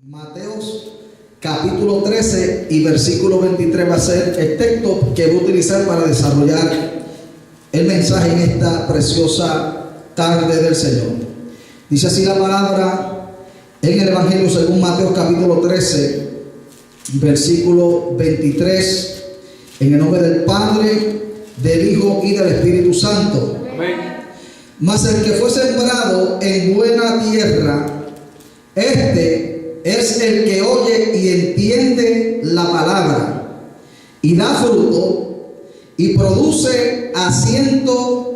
Mateos capítulo 13 y versículo 23 va a ser el texto que voy a utilizar para desarrollar el mensaje en esta preciosa tarde del Señor. Dice así la palabra en el Evangelio según Mateo capítulo 13, versículo 23, en el nombre del Padre, del Hijo y del Espíritu Santo. Amén. Mas el que fue sembrado en buena tierra, este es el que oye y entiende la palabra y da fruto y produce a 100,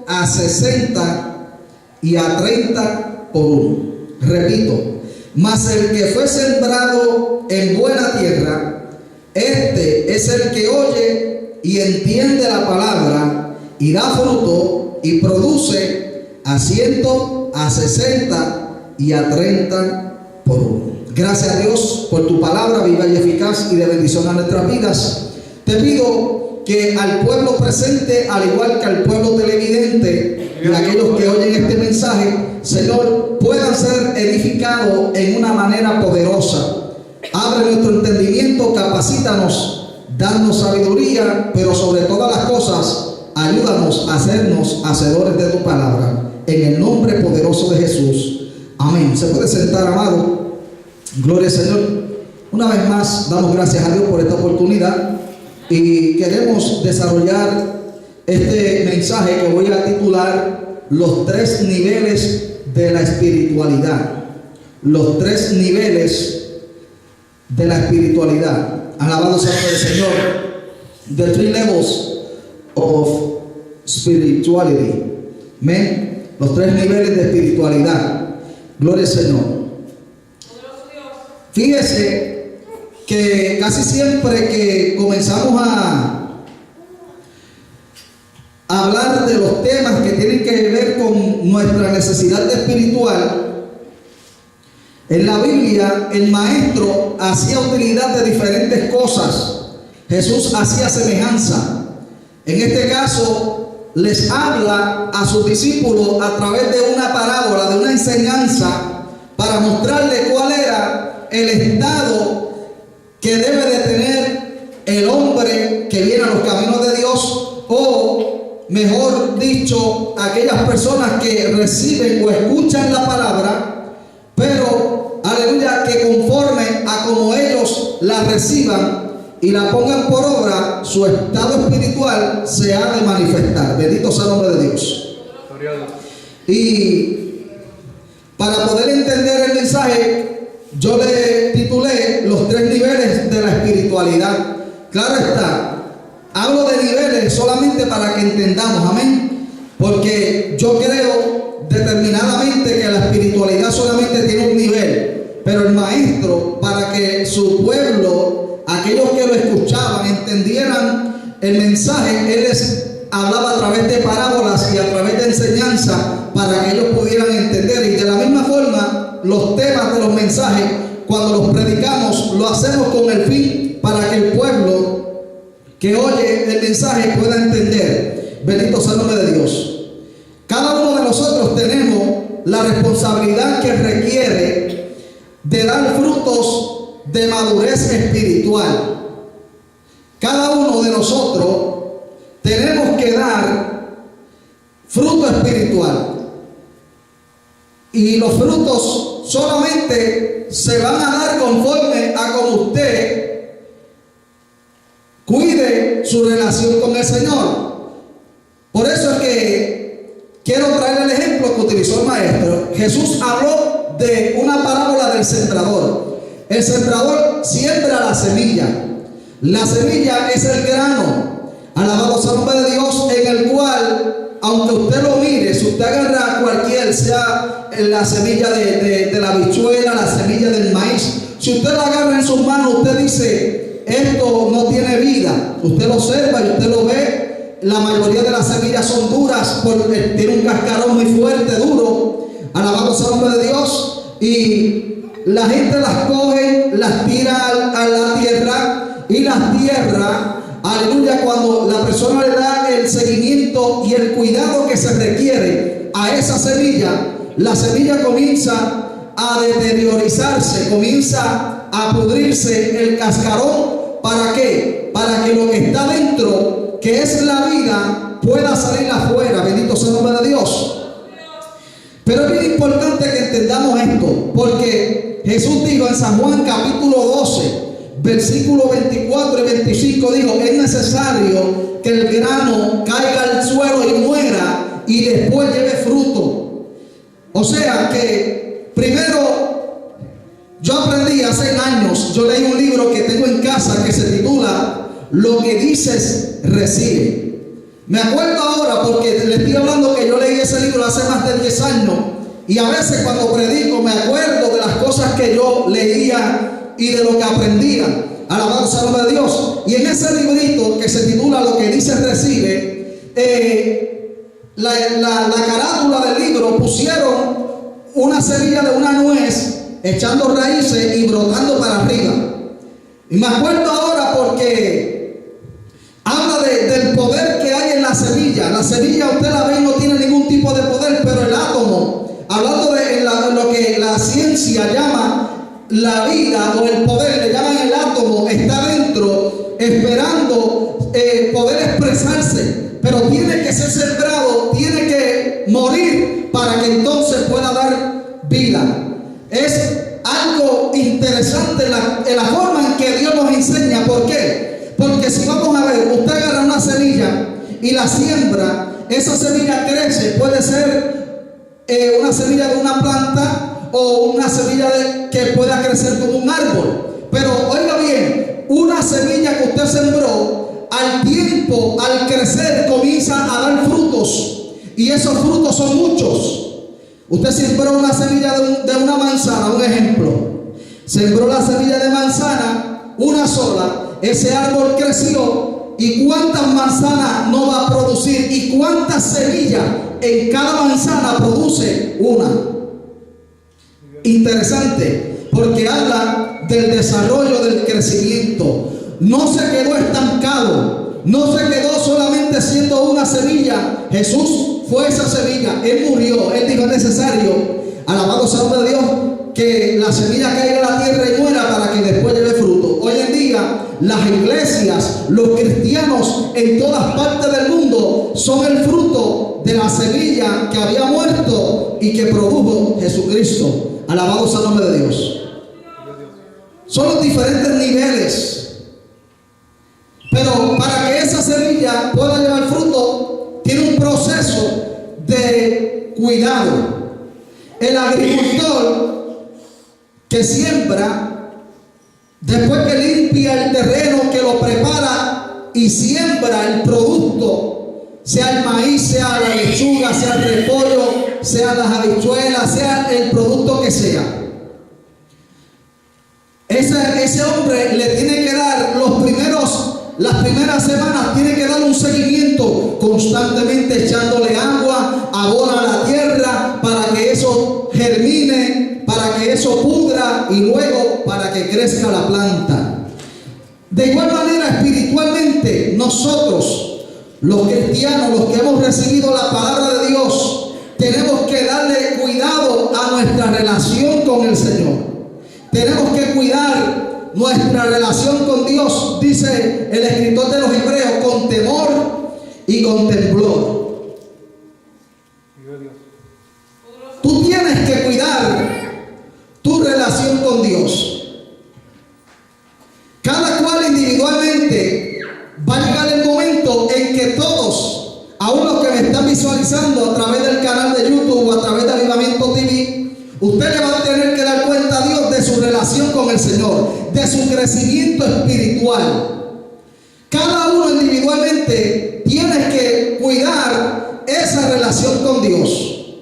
a 60 y a 30 por uno. Repito, mas el que fue sembrado en buena tierra, este es el que oye y entiende la palabra y da fruto y produce a 100, a 60 y a 30 por uno. Gracias a Dios por tu palabra viva y eficaz y de bendición a nuestras vidas. Te pido que al pueblo presente, al igual que al pueblo televidente y a aquellos que oyen este mensaje, Señor, puedan ser edificados en una manera poderosa. Abre nuestro entendimiento, capacítanos, danos sabiduría, pero sobre todas las cosas, ayúdanos a hacernos hacedores de tu palabra. En el nombre poderoso de Jesús. Amén. Se puede sentar, amado. Gloria al Señor. Una vez más damos gracias a Dios por esta oportunidad y queremos desarrollar este mensaje que voy a titular Los tres niveles de la espiritualidad. Los tres niveles de la espiritualidad. Alabado sea el Señor. The three levels of spirituality. Amén. Los tres niveles de espiritualidad. Gloria al Señor. Fíjese que casi siempre que comenzamos a hablar de los temas que tienen que ver con nuestra necesidad de espiritual, en la Biblia el maestro hacía utilidad de diferentes cosas. Jesús hacía semejanza. En este caso les habla a sus discípulos a través de una parábola, de una enseñanza, para mostrarle cuál era el estado que debe de tener el hombre que viene a los caminos de Dios, o mejor dicho, aquellas personas que reciben o escuchan la palabra, pero aleluya, que conforme a como ellos la reciban y la pongan por obra, su estado espiritual se ha de manifestar. Bendito sea el nombre de Dios. Y para poder entender el mensaje, yo le titulé Los tres niveles de la espiritualidad. Claro está, hablo de niveles solamente para que entendamos, amén. Porque yo creo determinadamente que la espiritualidad solamente tiene un nivel, pero el maestro, para que su pueblo, aquellos que lo escuchaban, entendieran el mensaje, él les hablaba a través de parábolas y a través de enseñanza para que ellos pudieran entender. Y de la misma forma, los temas de los mensajes, cuando los predicamos, lo hacemos con el fin para que el pueblo que oye el mensaje pueda entender. Bendito sea el nombre de Dios. Cada uno de nosotros tenemos la responsabilidad que requiere de dar frutos de madurez espiritual. Cada uno de nosotros tenemos que dar fruto espiritual. Y los frutos solamente se van a dar conforme a como usted cuide su relación con el Señor. Por eso es que quiero traer el ejemplo que utilizó el maestro. Jesús habló de una parábola del sembrador. El sembrador siembra la semilla. La semilla es el grano. Alabado sea el nombre de Dios, en el cual, aunque usted lo mire, si usted agarra cualquier, sea la semilla de la habichuela, la semilla del maíz, si usted la agarra en sus manos, usted dice, esto no tiene vida. Usted lo observa y usted lo ve, la mayoría de las semillas son duras, porque tiene un cascarón muy fuerte, duro. Alabado sea el nombre de Dios. Y la gente las coge, las tira a la tierra, y las tierras, aleluya, cuando la persona le da el seguimiento y el cuidado que se requiere a esa semilla, la semilla comienza a deteriorizarse, comienza a pudrirse el cascarón. ¿Para qué? Para que lo que está dentro, que es la vida, pueda salir afuera. Bendito sea el nombre de Dios. Pero es bien importante que entendamos esto, porque Jesús dijo en San Juan capítulo 12, versículos 24 y 25, dijo: es necesario que el grano caiga al suelo y muera, y después lleve fruto. O sea que primero, yo aprendí hace años, yo leí un libro que tengo en casa que se titula Lo que dices, recibe. Me acuerdo ahora porque le estoy hablando que yo leí ese libro hace más de 10 años, y a veces cuando predico me acuerdo de las cosas que yo leía y de lo que aprendía. Alabado sea el nombre de Dios. Y en ese librito que se titula Lo que dice recibe, la carátula del libro pusieron una semilla de una nuez echando raíces y brotando para arriba. Y me acuerdo ahora porque habla del poder que hay en la semilla. La semilla, usted la ve y no tiene ningún tipo de poder, pero el átomo, hablando de lo que la ciencia llama la vida o el poder, le llaman el átomo, está dentro esperando poder expresarse, pero tiene que ser sembrado, tiene que morir para que entonces pueda dar vida. Es algo interesante en la forma en que Dios nos enseña. ¿Por qué? Porque si vamos a ver, usted agarra una semilla y la siembra, esa semilla crece, puede ser una semilla de una planta o una semilla que pueda crecer como un árbol. Pero oiga bien, una semilla que usted sembró, al tiempo, al crecer, comienza a dar frutos, y esos frutos son muchos. Usted sembró una semilla de una manzana, un ejemplo. Sembró la semilla de manzana, una sola. Ese árbol creció, y cuántas manzanas no va a producir, y cuántas semillas en cada manzana produce una. Interesante, porque habla del desarrollo, del crecimiento. No se quedó estancado, no se quedó solamente siendo una semilla. Jesús fue esa semilla, Él murió, Él dijo: es necesario, alabado sea el nombre de Dios, que la semilla caiga a la tierra y muera para que después lleve fruto. Hoy en día las iglesias, los cristianos en todas partes del mundo son el fruto de la semilla que había muerto y que produjo Jesucristo. Alabado sea el nombre de Dios. Son los diferentes niveles, pero para que esa semilla pueda llevar fruto, tiene un proceso de cuidado. El agricultor que siembra, después que limpia el terreno, que lo prepara y siembra el producto, sea el maíz, sea la lechuga, sea el repollo, sea las habichuelas, sea el producto que sea, ese hombre le tiene que dar las primeras semanas, tiene que dar un seguimiento constantemente, echándole agua, abona la tierra para que eso germine, para que eso pudra, y luego para que crezca la planta. De igual manera, espiritualmente, nosotros, los cristianos, los que hemos recibido la palabra de Dios, tenemos que darle cuidado a nuestra relación con el Señor. Tenemos que cuidar nuestra relación con Dios, dice el escritor de los Hebreos, con temor y con temblor. Tú tienes que cuidar tu relación con Dios. Cada cual individualmente va a llegar el momento en que todos, aún los que me están visualizando a través del canal de YouTube o a través de Avivamiento TV, usted le va a tener que dar cuenta a Dios de su relación con el Señor, de su crecimiento espiritual. Cada uno individualmente tiene que cuidar esa relación con Dios,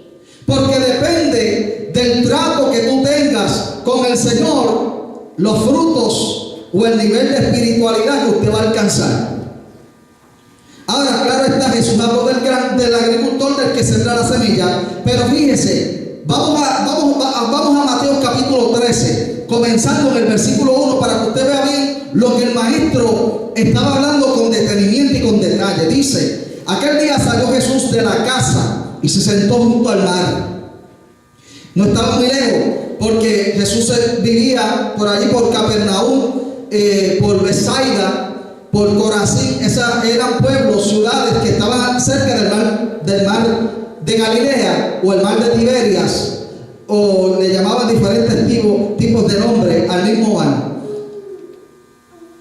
porque depende del trato que tú tengas con el Señor, los frutos o el nivel de espiritualidad que usted va a alcanzar. Ahora, claro está, Jesús habló del agricultor, del que sembró la semilla, pero fíjese, vamos a Mateo capítulo 13, comenzando en el versículo 1, para que usted vea bien lo que el maestro estaba hablando con detenimiento y con detalle. Dice: aquel día salió Jesús de la casa y se sentó junto al mar. No estaba muy lejos. porque Jesús vivía por allí, por Capernaum, por Betsaida, por Corazín. Esas eran pueblos, ciudades que estaban cerca del mar de Galilea, o el mar de Tiberias, o le llamaban diferentes tipos de nombre al mismo mar.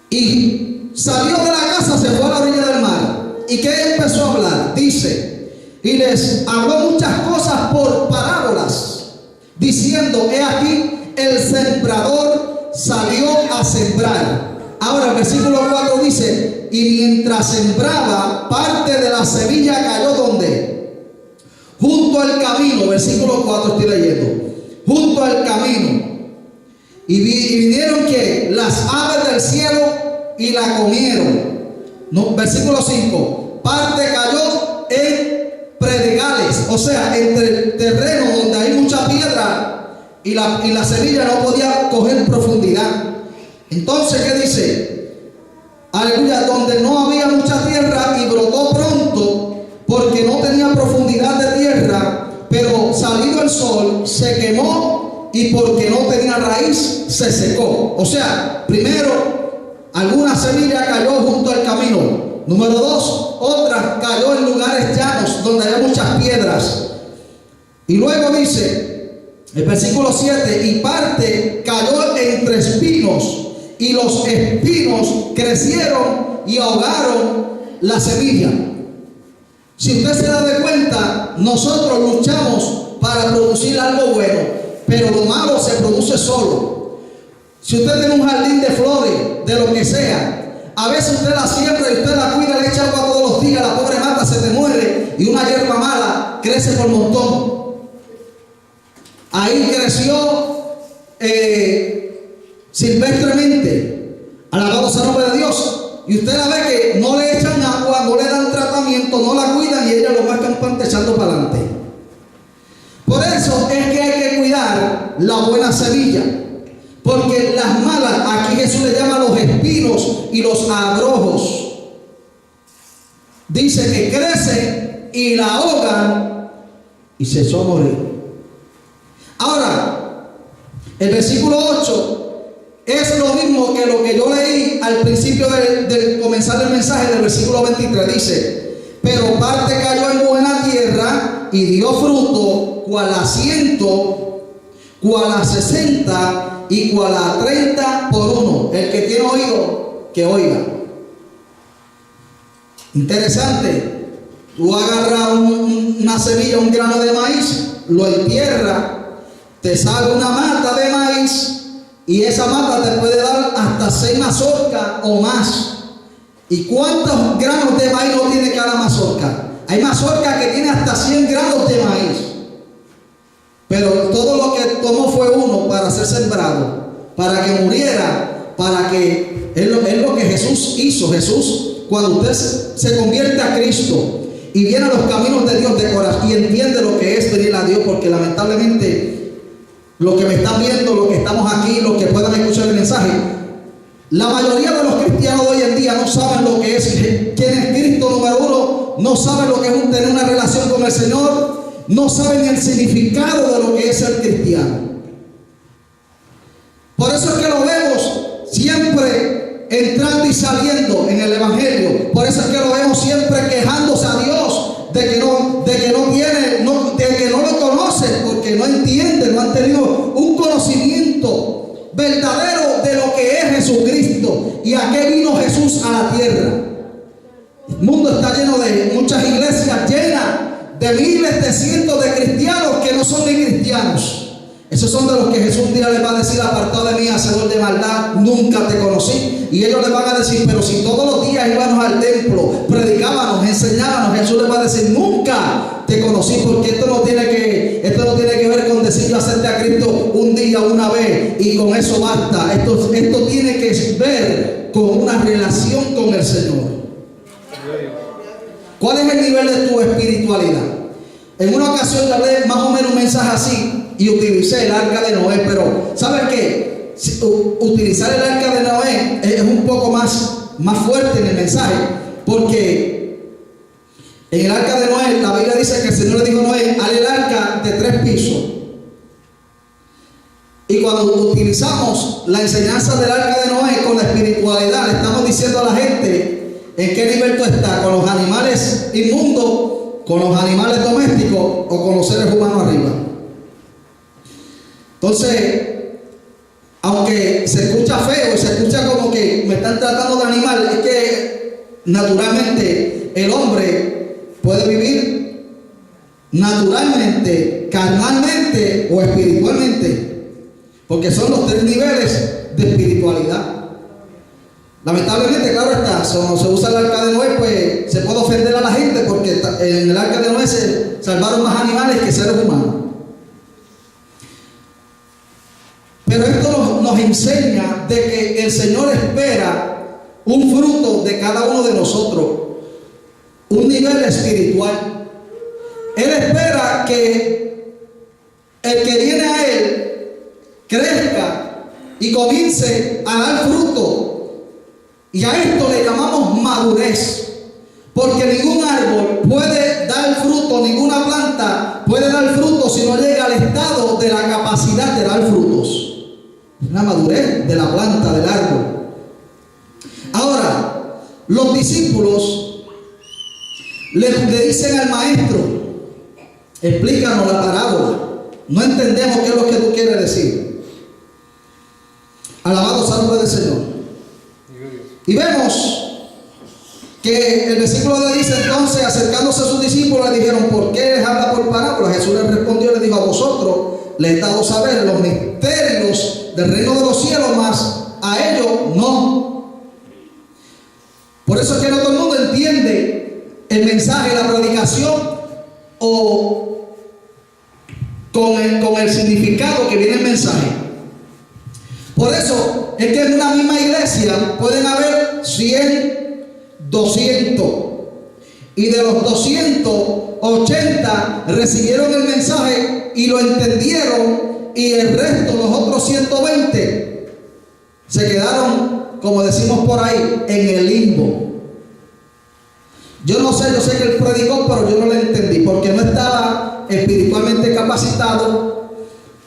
Y salió de la casa, se fue a la orilla del mar. ¿Y qué empezó a hablar? Dice, y les habló muchas cosas por parábolas, diciendo, he aquí, el sembrador salió a sembrar. Ahora el versículo 4 dice, y mientras sembraba, parte de la semilla cayó ¿dónde? Junto al camino. Versículo 4 estoy leyendo. Junto al camino. Y vinieron que las aves del cielo y la comieron. No, versículo 5. Parte cayó en predegales, o sea, entre el terreno donde hay mucha piedra y la semilla no podía coger profundidad. Entonces, ¿qué dice? Aleluya, donde no había mucha tierra y brotó pronto porque no tenía profundidad de tierra, pero salido el sol se quemó y porque no tenía raíz se secó. O sea, primero, alguna semilla cayó junto al camino. Número 2, otra cayó en lugares llanos donde había muchas piedras. Y luego dice, el versículo 7, y parte cayó entre espinos, y los espinos crecieron y ahogaron la semilla. Si usted se da de cuenta, nosotros luchamos para producir algo bueno, pero lo malo se produce solo. Si usted tiene un jardín de flores, de lo que sea, a veces usted la siembra y usted la cuida, le echa agua todos los días, la pobre mata se te muere y una hierba mala crece por montón. Ahí creció silvestremente, alabado sea el nombre de Dios, y usted la ve que no le echan agua, no le dan tratamiento, no la cuidan y ella lo va campante echando para adelante. Por eso es que hay que cuidar la buena semilla, porque las malas, aquí Jesús le llama los espinos y los abrojos. Dice que crecen y la ahogan y se echó a morir. Ahora, el versículo 8 es lo mismo que lo que yo leí al principio del comenzar el mensaje del versículo 23. Dice, pero parte cayó en buena tierra y dio fruto, cual a 100, cual a 60 y cual a 30 por uno. El que tiene oído, que oiga. Interesante. Tú agarras una semilla, un grano de maíz, lo entierras, te sale una mata de maíz y esa mata te puede dar hasta 6 mazorcas o más. ¿Y cuántos granos de maíz no tiene cada mazorca? Hay mazorcas que tienen hasta 100 granos de maíz. Pero todo lo que tomó fue uno para ser sembrado, para que muriera, para que es lo que Jesús hizo. Jesús, cuando usted se convierte a Cristo y viene a los caminos de Dios de corazón y entiende lo que es venir a Dios, porque lamentablemente los que me están viendo, los que estamos aquí, los que puedan escuchar el mensaje, la mayoría de los cristianos de hoy en día no saben lo que es quién es Cristo, número uno, no saben lo que es tener una relación con el Señor, no saben el significado de lo que es ser cristiano. Por eso es que lo vemos siempre entrando y saliendo en el Evangelio. Por eso es que lo vemos siempre quejándose a Dios de que no lo conocen, porque no entienden, no han tenido un conocimiento verdadero de lo que es Jesucristo y a qué vino Jesús a la tierra. El mundo está lleno de muchas iglesias llenas de miles de cientos de cristianos que no son ni cristianos. Esos son de los que Jesús un día les va a decir, apartado de mí, hacedor de maldad, nunca te conocí. Y ellos les van a decir, pero si todos los días íbamos al templo, predicábamos, enseñábamos, Jesús les va a decir, nunca te conocí, porque esto no tiene que ver con decir yo acepté a Cristo un día, una vez, y con eso basta. Esto tiene que ver con una relación con el Señor. ¿Cuál es el nivel de tu espiritualidad? En una ocasión yo hablé más o menos un mensaje así y utilicé el arca de Noé, pero ¿sabes qué? Utilizar el arca de Noé es un poco más fuerte en el mensaje, porque en el arca de Noé la Biblia dice que el Señor le dijo a Noé, haz el arca de 3 pisos. Y cuando utilizamos la enseñanza del arca de Noé con la espiritualidad, le estamos diciendo a la gente en qué nivel tú estás, con los animales inmundos, con los animales domésticos o con los seres humanos arriba. Entonces, aunque se escucha feo y se escucha como que me están tratando de animal, es que naturalmente el hombre puede vivir naturalmente, carnalmente o espiritualmente. Porque son los tres niveles de espiritualidad. Lamentablemente, claro está, cuando se usa el arca de Noé, pues se puede ofender a la gente, porque en el arca de Noé se salvaron más animales que seres humanos. Pero esto nos enseña de que el Señor espera un fruto de cada uno de nosotros, un nivel espiritual. Él espera que el que viene a Él crezca y comience a dar fruto. Y a esto le llamamos madurez, porque ningún árbol puede dar fruto, ninguna planta puede dar fruto si no llega al estado de la capacidad de dar frutos. La madurez de la planta, del árbol. Ahora, los discípulos le dicen al maestro: explícanos la parábola, no entendemos qué es lo que tú quieres decir. Alabado sea el nombre del Señor. Y vemos que el versículo le dice entonces, acercándose a sus discípulos, le dijeron: ¿por qué les habla por parábola? Jesús les respondió y les dijo: a vosotros les he dado saber los misterios del reino de los cielos, mas a ellos no. Por eso es que no todo el mundo entiende el mensaje, la predicación o con el significado que viene el mensaje. Por eso es que en una misma iglesia pueden haber 100, 200. Y de los 280 recibieron el mensaje y lo entendieron. Y el resto, los otros 120, se quedaron, como decimos por ahí, en el limbo. Yo sé que él predicó, pero yo no lo entendí, porque no estaba espiritualmente capacitado.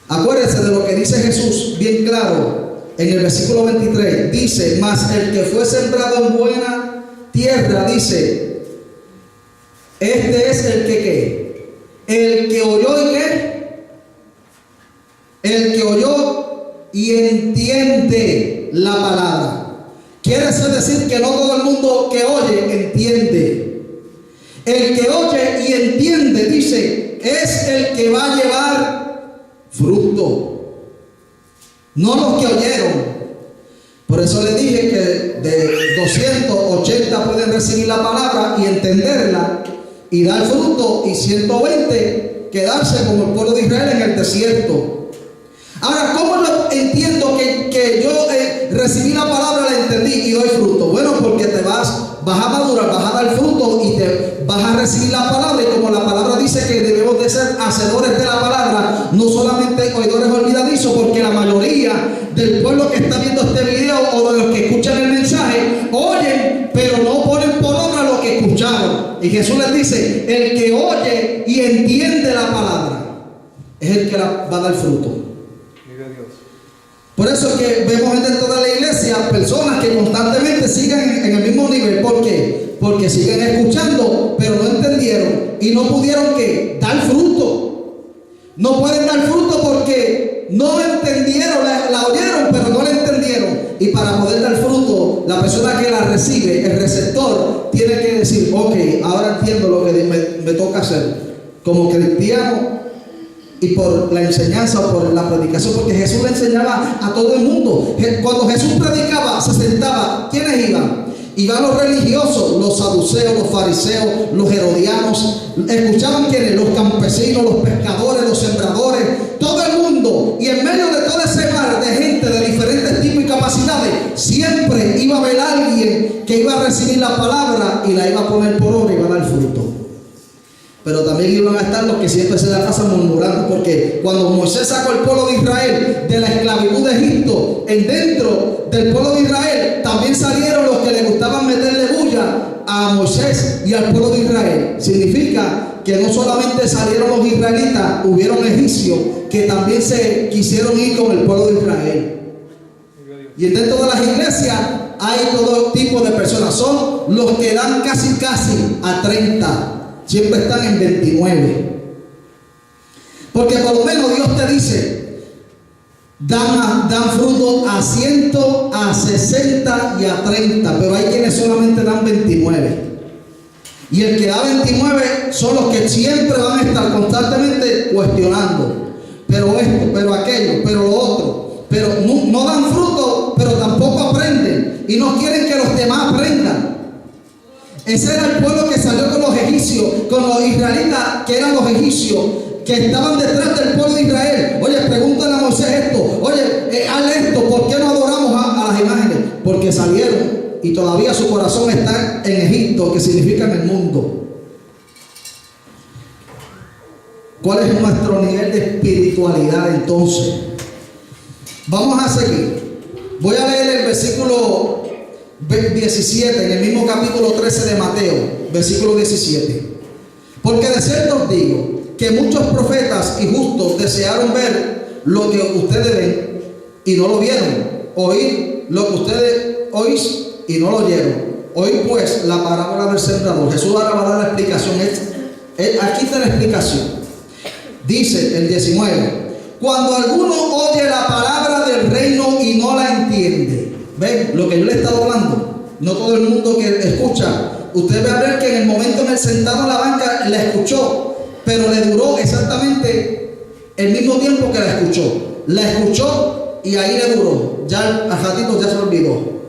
Acuérdense de lo que dice Jesús, bien claro, en el versículo 23. Dice: mas el que fue sembrado en buena tierra, dice, este es el que ¿qué? El que oyó y ¿qué? El que oyó y entiende la palabra. Quiere decir que no todo el mundo que oye entiende. El que oye y entiende, dice, es el que va a llevar fruto, no los que oyeron. Por eso le dije que de 280 pueden recibir la palabra y entenderla y dar fruto, y 120 quedarse como el pueblo de Israel en el desierto. Ahora, ¿cómo lo entiendo que yo recibí la palabra, la entendí y doy fruto? Bueno, porque te vas a madurar, vas a dar fruto y te vas a recibir la palabra. Y como la palabra dice que debemos de ser hacedores de la palabra, no solamente oidores olvidadizos, porque la mayoría del pueblo que está viendo este video o de los que escuchan el mensaje oyen, pero no ponen por obra lo que escucharon. Y Jesús les dice: el que oye y entiende la palabra es el que va a dar fruto. Por eso es que vemos dentro de la iglesia personas que constantemente siguen en el mismo nivel. ¿Por qué? Porque siguen escuchando, pero no entendieron y no pudieron ¿qué? Dar fruto. No pueden dar fruto porque no entendieron, la oyeron, pero no la entendieron. Y para poder dar fruto, la persona que la recibe, el receptor, tiene que decir: ok, ahora entiendo lo que me toca hacer como cristiano. Y por la enseñanza o por la predicación, porque Jesús le enseñaba a todo el mundo. Cuando Jesús predicaba, se sentaba. ¿Quiénes iban? Iban los religiosos, los saduceos, los fariseos, los herodianos. Escuchaban ¿quiénes? Los campesinos, los pescadores, los sembradores, todo el mundo. Y en medio de todo ese mar de gente de diferentes tipos y capacidades, siempre iba a haber alguien que iba a recibir la palabra y la iba a poner por obra y iba a dar fruto. Pero también iban a estar los que siempre se la pasan murmurando, porque cuando Moisés sacó el pueblo de Israel de la esclavitud de Egipto, dentro del pueblo de Israel también salieron los que le gustaban meterle bulla a Moisés y al pueblo de Israel. Significa que no solamente salieron los israelitas, hubieron egipcios que también se quisieron ir con el pueblo de Israel. Y dentro de las iglesias hay todo tipo de personas. Son los que dan casi a 30. Siempre están en 29. Porque por lo menos Dios te dice, dan fruto a 100, a 60 y a 30. Pero hay quienes solamente dan 29. Y el que da 29 son los que siempre van a estar constantemente cuestionando. Pero esto, pero aquello, pero lo otro. Pero no dan fruto, pero tampoco aprenden. Y no quieren que los demás aprendan. Ese era el pueblo que salió con los egipcios, con los israelitas, que eran los egipcios, que estaban detrás del pueblo de Israel. Oye, pregúntale a Moisés esto. Oye, haz esto. ¿Por qué no adoramos a las imágenes? Porque salieron y todavía su corazón está en Egipto, que significa en el mundo. ¿Cuál es nuestro nivel de espiritualidad entonces? Vamos a seguir. Voy a leer el versículo 17, en el mismo capítulo 13 de Mateo, versículo 17. Porque de cierto os digo que muchos profetas y justos desearon ver lo que ustedes ven y no lo vieron, oír lo que ustedes oís y no lo oyeron. Oír pues la parábola del sembrador. Jesús ahora va a dar la explicación. Aquí está la explicación. Dice el 19: cuando alguno oye la palabra del reino y no la entiende. ¿Ven? Lo que yo le he estado hablando. No todo el mundo que escucha. Usted va a ver que en el momento en el sentado en la banca la escuchó, pero le duró exactamente el mismo tiempo que la escuchó. La escuchó y ahí le duró. Ya al ratito ya se olvidó.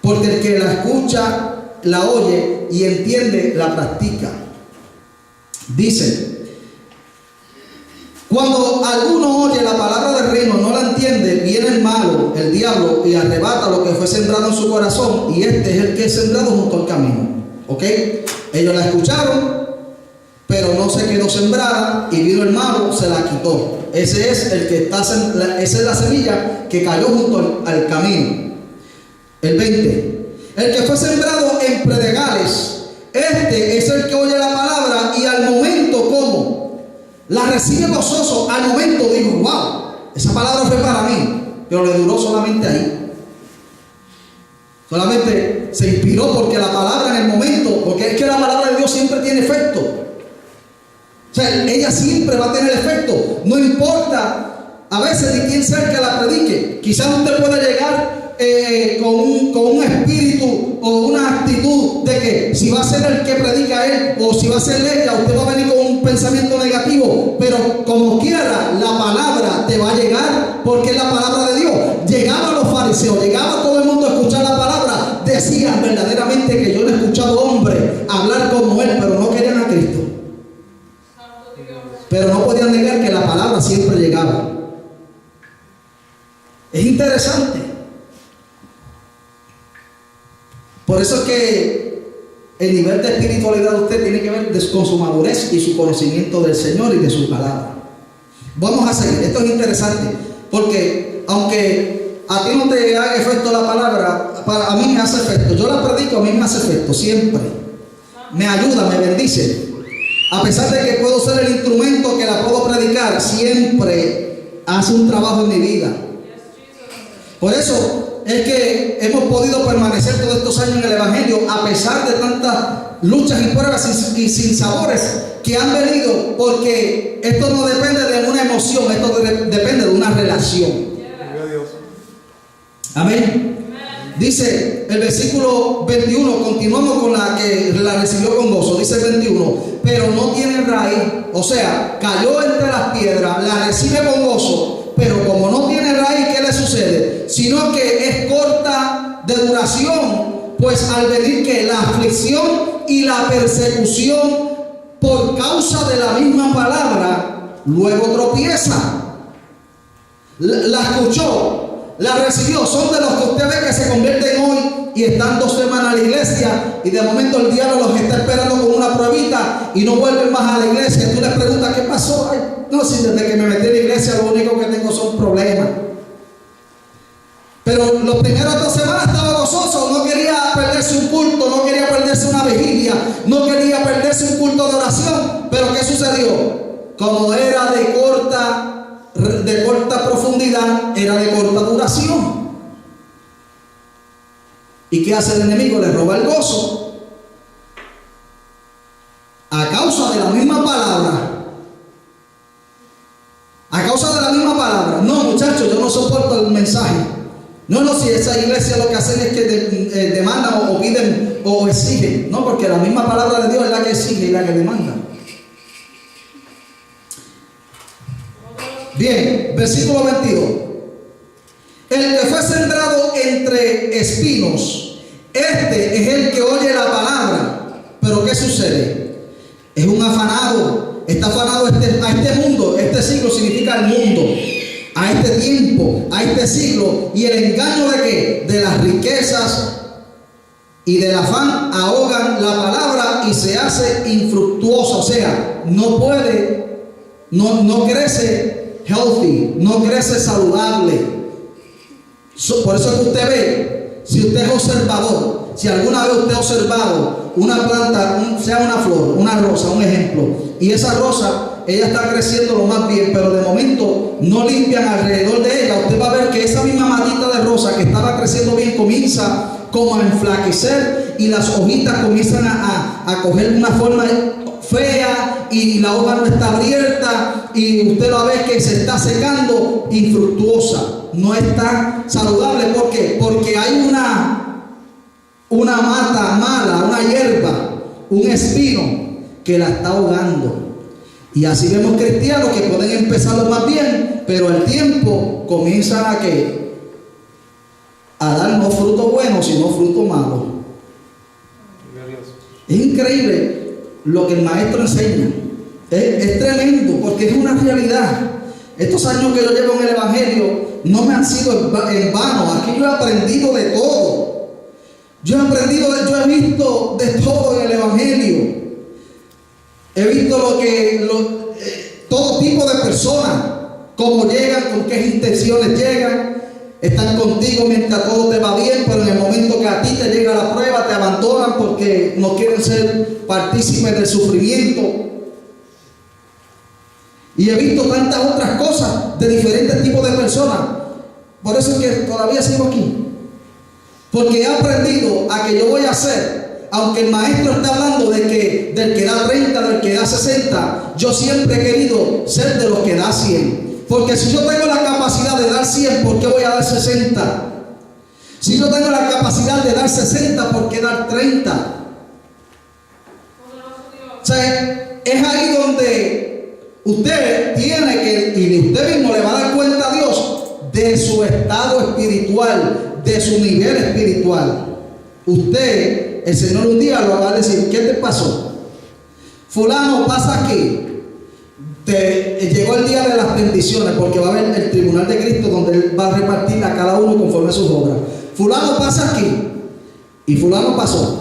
Porque el que la escucha, la oye y entiende, la practica. Dice: cuando alguno oye la palabra del reino, no la entiende, viene el malo, el diablo, y arrebata lo que fue sembrado en su corazón, y este es el que es sembrado junto al camino. ¿Ok? Ellos la escucharon, pero no se quedó sembrada, y vino el malo, se la quitó. Ese es el que está, esa es la semilla que cayó junto al camino. El 20. El que fue sembrado en predegales, este es el que oye la palabra y al momento, ¿cómo? La recibe gozoso. Al momento dijo: wow, esa palabra fue para mí. Pero le duró solamente ahí. Solamente se inspiró porque la palabra en el momento, porque es que la palabra de Dios siempre tiene efecto. O sea, ella siempre va a tener efecto. No importa a veces ni quién sea el que la predique. Quizás usted pueda llegar con un espíritu o una actitud de que si va a ser el que predica él o si va a ser ella, usted va a venir con un pensamiento negativo. Pero como quiera, la palabra te va a llegar porque es la palabra de Dios. Llegaba a los fariseos, llegaba todo el mundo a escuchar la palabra. Decían verdaderamente que yo no he escuchado hombre hablar como él, pero no querían a Cristo. Pero no podían negar que la palabra siempre llegaba. Es interesante. Por eso es que el nivel de espiritualidad de usted tiene que ver con su madurez y su conocimiento del Señor y de su palabra. Vamos a seguir. Esto es interesante porque aunque a ti no te haga efecto la palabra, a mí me hace efecto. Yo la predico, a mí me hace efecto siempre. Me ayuda, me bendice. A pesar de que puedo ser el instrumento que la puedo predicar, siempre hace un trabajo en mi vida. Por eso es que hemos podido permanecer todos estos años en el Evangelio a pesar de tantas luchas y pruebas y sinsabores que han venido, porque esto no depende de una emoción, esto depende de una relación. Amén. Dice el versículo 21, continuamos con la que la recibió con gozo. Dice el 21: pero no tiene raíz, o sea, cayó entre las piedras, la recibe con gozo. Pero como no tiene raíz, ¿qué le sucede? Sino que es corta de duración, pues al venir que la aflicción y la persecución por causa de la misma palabra, luego tropieza. La escuchó, la recibió. Son de los que usted ve que se convierten hoy y están 2 semanas a la iglesia y de momento el diablo los está esperando con una pruebita y no vuelven más a la iglesia. Tú les preguntas: ¿qué pasó? Ay, no, si desde que me metí en la iglesia lo único que tengo son problemas. Pero los primeros 2 semanas estaba gozoso, no quería perderse un culto, no quería perderse una vigilia, no quería perderse un culto de oración. Pero ¿qué sucedió? Como era de corta profundidad, era de corta duración. ¿Y qué hace el enemigo? Le roba el gozo. A causa de la misma palabra. A causa de la misma palabra. No, muchachos, yo no soporto el mensaje. No, si esa iglesia lo que hacen es que demandan o piden o exigen. No, porque la misma palabra de Dios es la que exige y la que demanda. Bien, versículo 22. El que fue sembrado entre espinos, este es el que oye la palabra. Pero ¿qué sucede? Es un afanado. Está afanado a este mundo. Este siglo significa el mundo. A este tiempo, a este siglo. ¿Y el engaño de qué? De las riquezas y del afán ahogan la palabra y se hace infructuosa. O sea, no puede, no crece healthy, no crece saludable. Por eso es que usted ve, si usted es observador, si alguna vez usted ha observado una planta, sea una flor, una rosa, un ejemplo, y esa rosa, ella está creciendo lo más bien, pero de momento no limpian alrededor de ella, usted va a ver que esa misma matita de rosa que estaba creciendo bien comienza como a enflaquecer y las hojitas comienzan a coger una forma fea y la hoja no está abierta y usted la ve que se está secando, infructuosa, no está saludable. ¿Por qué? Porque hay una mata mala, una hierba, un espino que la está ahogando. Y así vemos cristianos que pueden empezarlo más bien, pero al tiempo comienzan a dar no fruto bueno, sino fruto malo. Es increíble lo que el maestro enseña. Es tremendo, porque es una realidad. Estos años que yo llevo en el Evangelio no me han sido en vano. Aquí yo he aprendido de todo. Yo he visto de todo en el Evangelio. He visto todo tipo de personas, cómo llegan, con qué intenciones llegan. Están contigo mientras todo te va bien, pero en el momento que a ti te llega la prueba, te abandonan porque no quieren ser partícipes del sufrimiento. Y he visto tantas otras cosas de diferentes tipos de personas. Por eso es que todavía sigo aquí. Porque he aprendido a que yo voy a hacer, aunque el maestro está hablando del que da 30, del que da 60, yo siempre he querido ser de los que da 100. Porque si yo tengo la capacidad de dar 100, ¿por qué voy a dar 60? Si yo tengo la capacidad de dar 60, ¿por qué dar 30? O sea, es ahí donde usted tiene que, y usted mismo le va a dar cuenta a Dios de su estado espiritual, de su nivel espiritual. Usted, el Señor un día lo va a decir: ¿qué te pasó? Fulano, pasa aquí. Llegó el día de las bendiciones, porque va a haber el tribunal de Cristo donde Él va a repartir a cada uno conforme a sus obras. Fulano, pasa aquí. Y fulano pasó.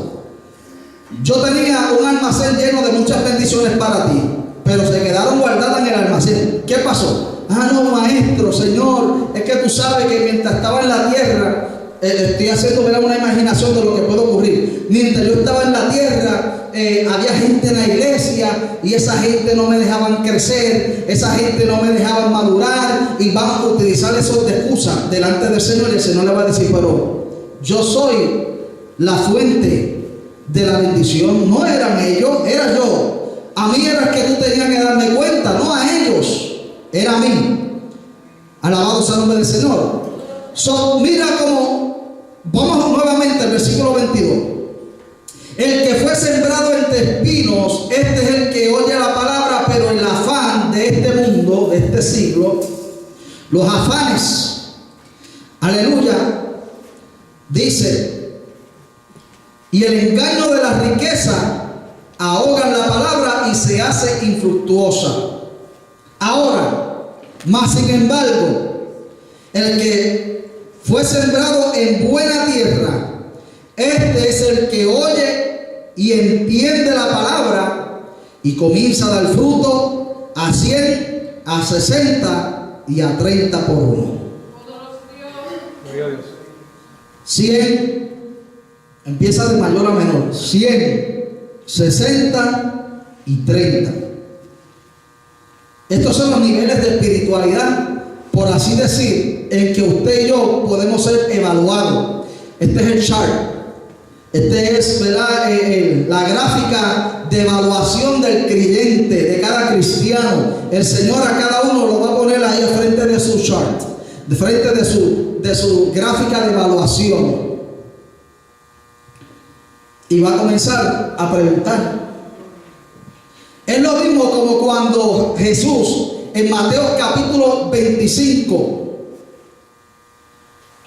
Yo tenía un almacén lleno de muchas bendiciones para ti, pero se quedaron guardadas en el almacén. ¿Qué pasó? Ah, no, maestro, Señor, es que tú sabes que mientras estaba en la tierra, estoy haciendo una imaginación de lo que puede ocurrir. Mientras yo estaba en la tierra, había gente en la iglesia y esa gente no me dejaban crecer, esa gente no me dejaban madurar, y van a utilizar eso de excusa delante del Señor, y el Señor le va a decir: pero yo soy la fuente de la bendición. No eran ellos, era yo. A mí era el que tú tenías que darme cuenta, no a ellos, era a mí. Alabado sea el nombre del Señor. Mira cómo, vamos nuevamente al versículo 22. El que fue sembrado entre espinos, este es el que oye la palabra, pero el afán de este mundo, de este siglo, los afanes, aleluya, dice, y el engaño de la riqueza ahogan la palabra y se hace infructuosa. Ahora, más sin embargo, el que fue sembrado en buena tierra, este es el que oye y entiende la palabra y comienza a dar fruto a 100, a 60 y a 30 por uno. 100, empieza de mayor a menor. 100, 60 y 30. Estos son los niveles de espiritualidad, por así decir, en que usted y yo podemos ser evaluados. Este es el chart. Este es, ¿verdad?, la gráfica de evaluación del creyente, de cada cristiano. El Señor a cada uno lo va a poner ahí al frente de su chart, de frente de su gráfica de evaluación. Y va a comenzar a preguntar. Es lo mismo como cuando Jesús, en Mateo capítulo 25,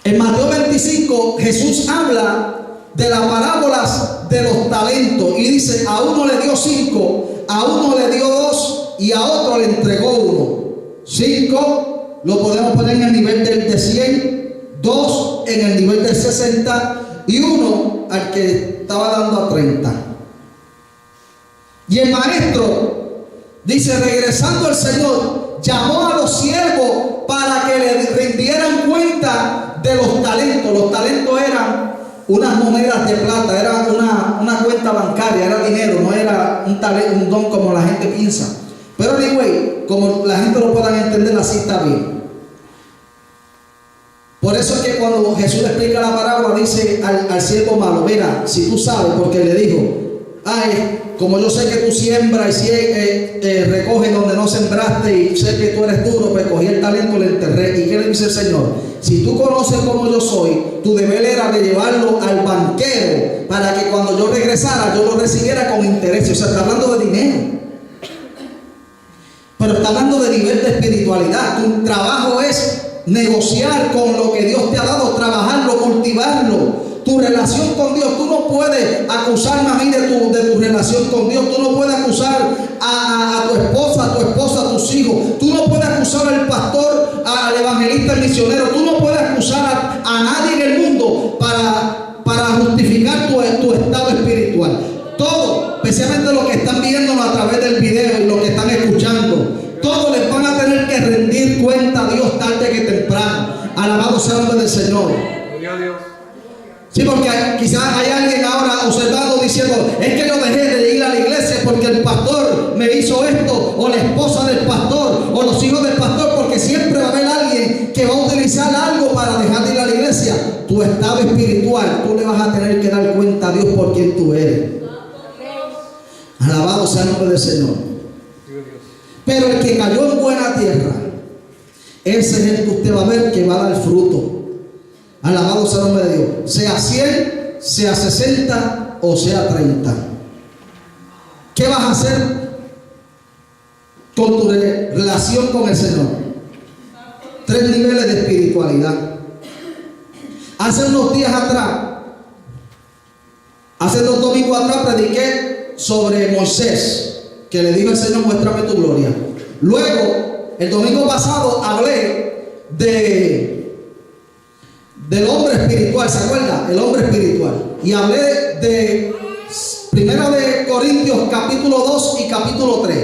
en Mateo 25, Jesús habla de las parábolas de los talentos y dice: a uno le dio 5, a uno le dio 2 y a otro le entregó 1. 5 lo podemos poner en el nivel de 100, 2 en el nivel de 60 y 1 al que estaba dando a 30. Y el maestro dice: regresando el Señor, llamó a los siervos para que le rindieran cuenta de los talentos. Los talentos eran unas monedas de plata, era una cuenta bancaria, era dinero, no era un don como la gente piensa. Pero anyway, como la gente lo pueda entender, así está bien. Por eso es que cuando Jesús le explica la parábola, dice al siervo malo: mira, si tú sabes, porque le dijo: ay, como yo sé que tú siembras y recoges donde no sembraste, y sé que tú eres duro, pues cogí el talento y le enterré. ¿Y qué le dice el Señor? Si tú conoces cómo yo soy, tu deber era de llevarlo al banquero para que cuando yo regresara, yo lo recibiera con interés. O sea, está hablando de dinero, pero está hablando de nivel de espiritualidad. Tu trabajo es negociar con lo que Dios te ha dado, trabajarlo, cultivarlo. Tu relación con Dios, tú no puedes acusarme a mí de tu relación con Dios. Tú no puedes acusar a tu esposa, a tus hijos. Tú no puedes acusar al pastor, al evangelista, al misionero. Tú no puedes acusar a nadie en el mundo para justificar tu estado espiritual. Todo, especialmente los que están viéndonos a través del video y los que están escuchando, todos les van a tener que rendir cuenta a Dios tarde que temprano. Alabado sea el nombre del Señor. Gloria a Dios. Sí, porque quizás hay alguien ahora observando diciendo: es que yo dejé de ir a la iglesia porque el pastor me hizo esto, o la esposa del pastor, o los hijos del pastor, porque siempre va a haber alguien que va a utilizar algo para dejar de ir a la iglesia. Tu estado espiritual, tú le vas a tener que dar cuenta a Dios por quien tú eres. Alabado sea el nombre del Señor. Pero el que cayó en buena tierra, ese es el que usted va a ver que va a dar fruto. Alabado sea el nombre de Dios. Sea 100, sea 60 o sea 30. ¿Qué vas a hacer con tu relación con el Señor? 3 niveles de espiritualidad. Hace unos días atrás, hace 2 domingos atrás, prediqué sobre Moisés, que le dijo al Señor: muéstrame tu gloria. Luego, el domingo pasado, hablé del hombre espiritual. ¿Se acuerda? El hombre espiritual. Y hablé de 1 de Corintios capítulo 2 y capítulo 3.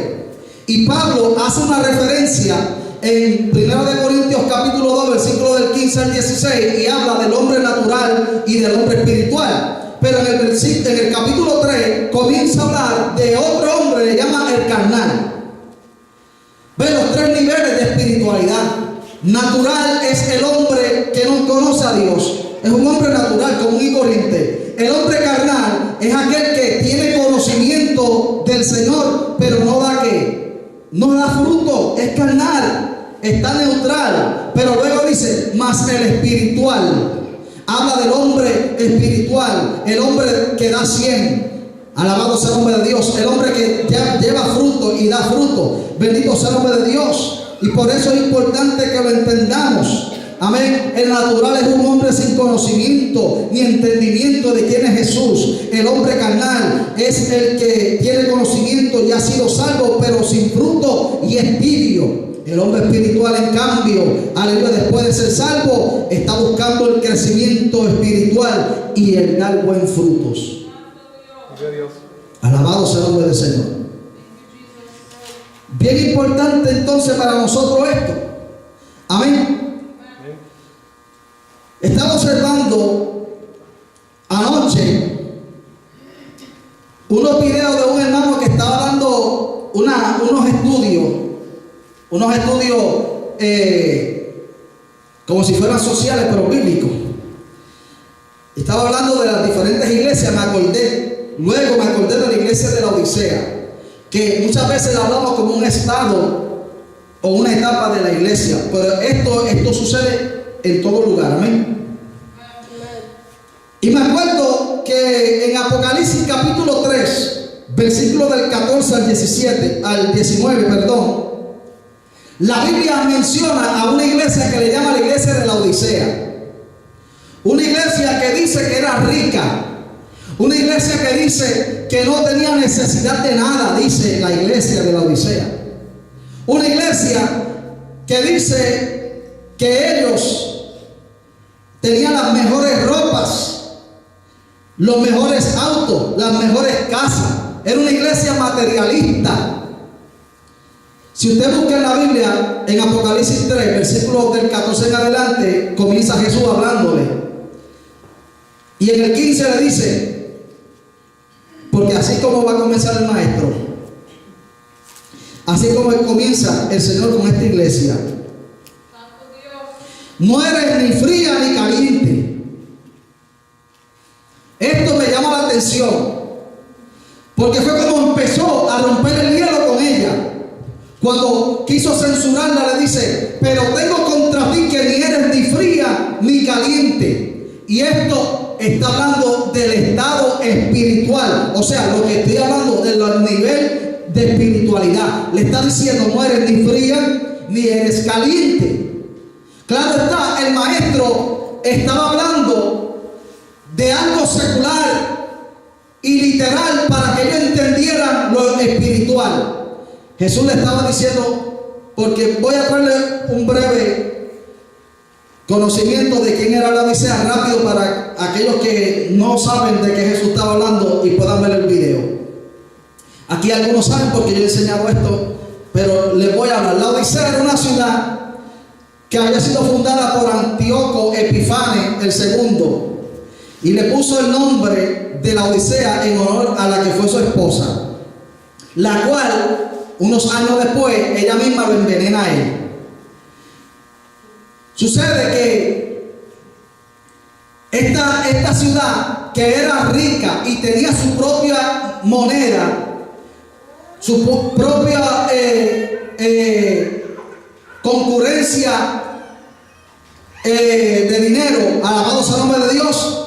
Y Pablo hace una referencia en 1 de Corintios capítulo 2, versículo del 15 al 16, y habla del hombre natural y del hombre espiritual. Pero en el capítulo 3 comienza a hablar de otro hombre, le llama el carnal. Ve los 3 niveles de espiritualidad. Natural es el hombre que no conoce a Dios. Es un hombre natural, común y corriente. El hombre carnal es aquel que tiene conocimiento del Señor, pero no da ¿qué? No da fruto, es carnal, está neutral. Pero luego dice: más el espiritual. Habla del hombre espiritual, el hombre que da 100. Alabado sea el nombre de Dios. El hombre que lleva fruto y da fruto. Bendito sea el nombre de Dios. Y por eso es importante que lo entendamos. Amén. El natural es un hombre sin conocimiento ni entendimiento de quién es Jesús. El hombre carnal es el que tiene conocimiento y ha sido salvo, pero sin fruto y es tibio. El hombre espiritual, en cambio, aleluya, después de ser salvo, está buscando el crecimiento espiritual y el dar buen frutos. Alabado sea el nombre del Señor. Bien importante entonces para nosotros esto. Amén. Estaba observando anoche unos videos de un hermano que estaba dando unos estudios unos estudios como si fueran sociales, pero bíblicos. Estaba hablando de las diferentes iglesias, luego me acordé de la iglesia de la Odisea, que muchas veces la hablamos como un estado o una etapa de la iglesia, pero esto sucede en todo lugar, amén. Y me acuerdo que en Apocalipsis capítulo 3, versículo del 14 al 19, perdón, la Biblia menciona a una iglesia que le llama la iglesia de la Odisea. Una iglesia que dice que era rica. Una iglesia que dice que no tenía necesidad de nada, dice la iglesia de la Odisea. Una iglesia que dice que ellos tenían las mejores ropas, los mejores autos, las mejores casas. Era una iglesia materialista. Si usted busca en la Biblia, en Apocalipsis 3, versículos del 14 en adelante, comienza Jesús hablándole. Y en el 15 le dice, porque así como va a comenzar el maestro, así como comienza el Señor con esta iglesia, no eres ni fría ni caliente. Esto me llama la atención, porque fue como empezó a romper el hielo con ella. Cuando quiso censurarla, le dice, pero tengo contra ti que ni eres ni fría ni caliente. Y esto está hablando del estado espiritual. O sea, lo que estoy hablando del nivel de espiritualidad. Le está diciendo, no eres ni fría ni eres caliente. Claro está, el maestro estaba hablando de algo secular y literal para que ellos entendieran lo espiritual. Jesús le estaba diciendo, porque voy a darle un breve conocimiento de quién era la Odisea rápido para aquellos que no saben de qué Jesús estaba hablando y puedan ver el video. Aquí algunos saben porque yo he enseñado esto, pero les voy a hablar. La Odisea era una ciudad que había sido fundada por Antíoco Epífanes II y le puso el nombre de la Odisea en honor a la que fue su esposa, la cual unos años después ella misma lo envenena a él. Sucede que esta ciudad, que era rica y tenía su propia moneda, su propia concurrencia de dinero, alabado sea el nombre de Dios,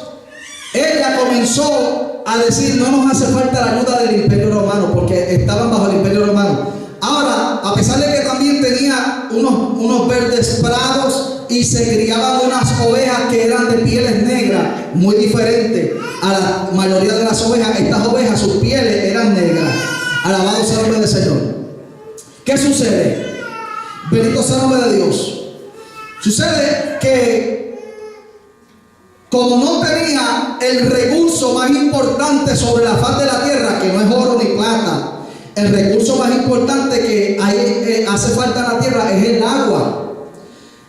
ella comenzó a decir, no nos hace falta la ayuda del Imperio Romano, porque estaban bajo el Imperio Romano. Ahora, a pesar de que también tenía unos verdes prados y se criaban unas ovejas que eran de pieles negras, muy diferente a la mayoría de las ovejas, estas ovejas, sus pieles eran negras. Alabado sea el nombre del Señor. ¿Qué sucede? Bendito sea el nombre de Dios. Sucede que como no tenía el recurso más importante sobre la faz de la tierra, que no es oro ni plata, el recurso más importante que hace falta en la tierra es el agua.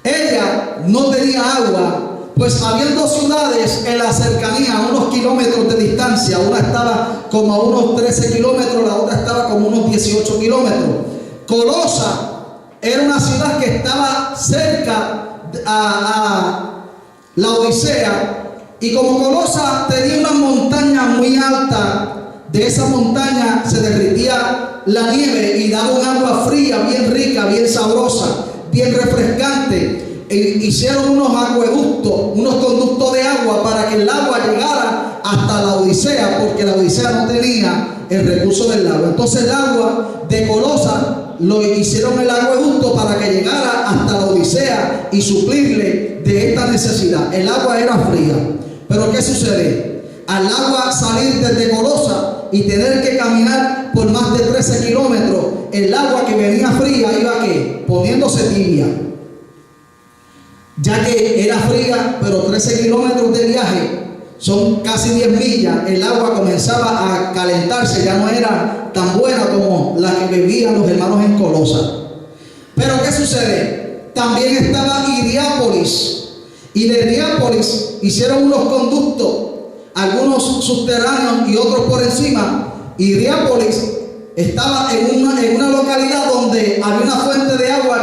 Ella no tenía agua, pues había dos ciudades en la cercanía, a unos kilómetros de distancia. Una estaba como a unos 13 kilómetros, la otra estaba como unos 18 kilómetros. Colosa era una ciudad que estaba cerca a la Odisea, y como Colosa tenía una montaña muy alta, de esa montaña se derritía la nieve y daba un agua fría, bien rica, bien sabrosa, bien refrescante. Hicieron unos acueductos, unos conductos de agua para que el agua llegara hasta la Odisea, porque la Odisea no tenía el recurso del agua. Entonces el agua de Colosa lo hicieron el acueducto para que llegara hasta la Odisea y suplirle de esta necesidad. El agua era fría, pero ¿qué sucede? Al agua salir desde Colosa y tener que caminar por más de 13 kilómetros, el agua que venía fría iba ¿qué? Poniéndose tibia. Ya que era fría, pero 13 kilómetros de viaje son casi 10 millas, el agua comenzaba a calentarse, ya no era tan buena como la que bebían los hermanos en Colosa. Pero ¿qué sucede? También estaba Hierápolis, y de Hierápolis hicieron unos conductos, algunos subterráneos y otros por encima. Hierápolis estaba en una localidad donde había una fuente de agua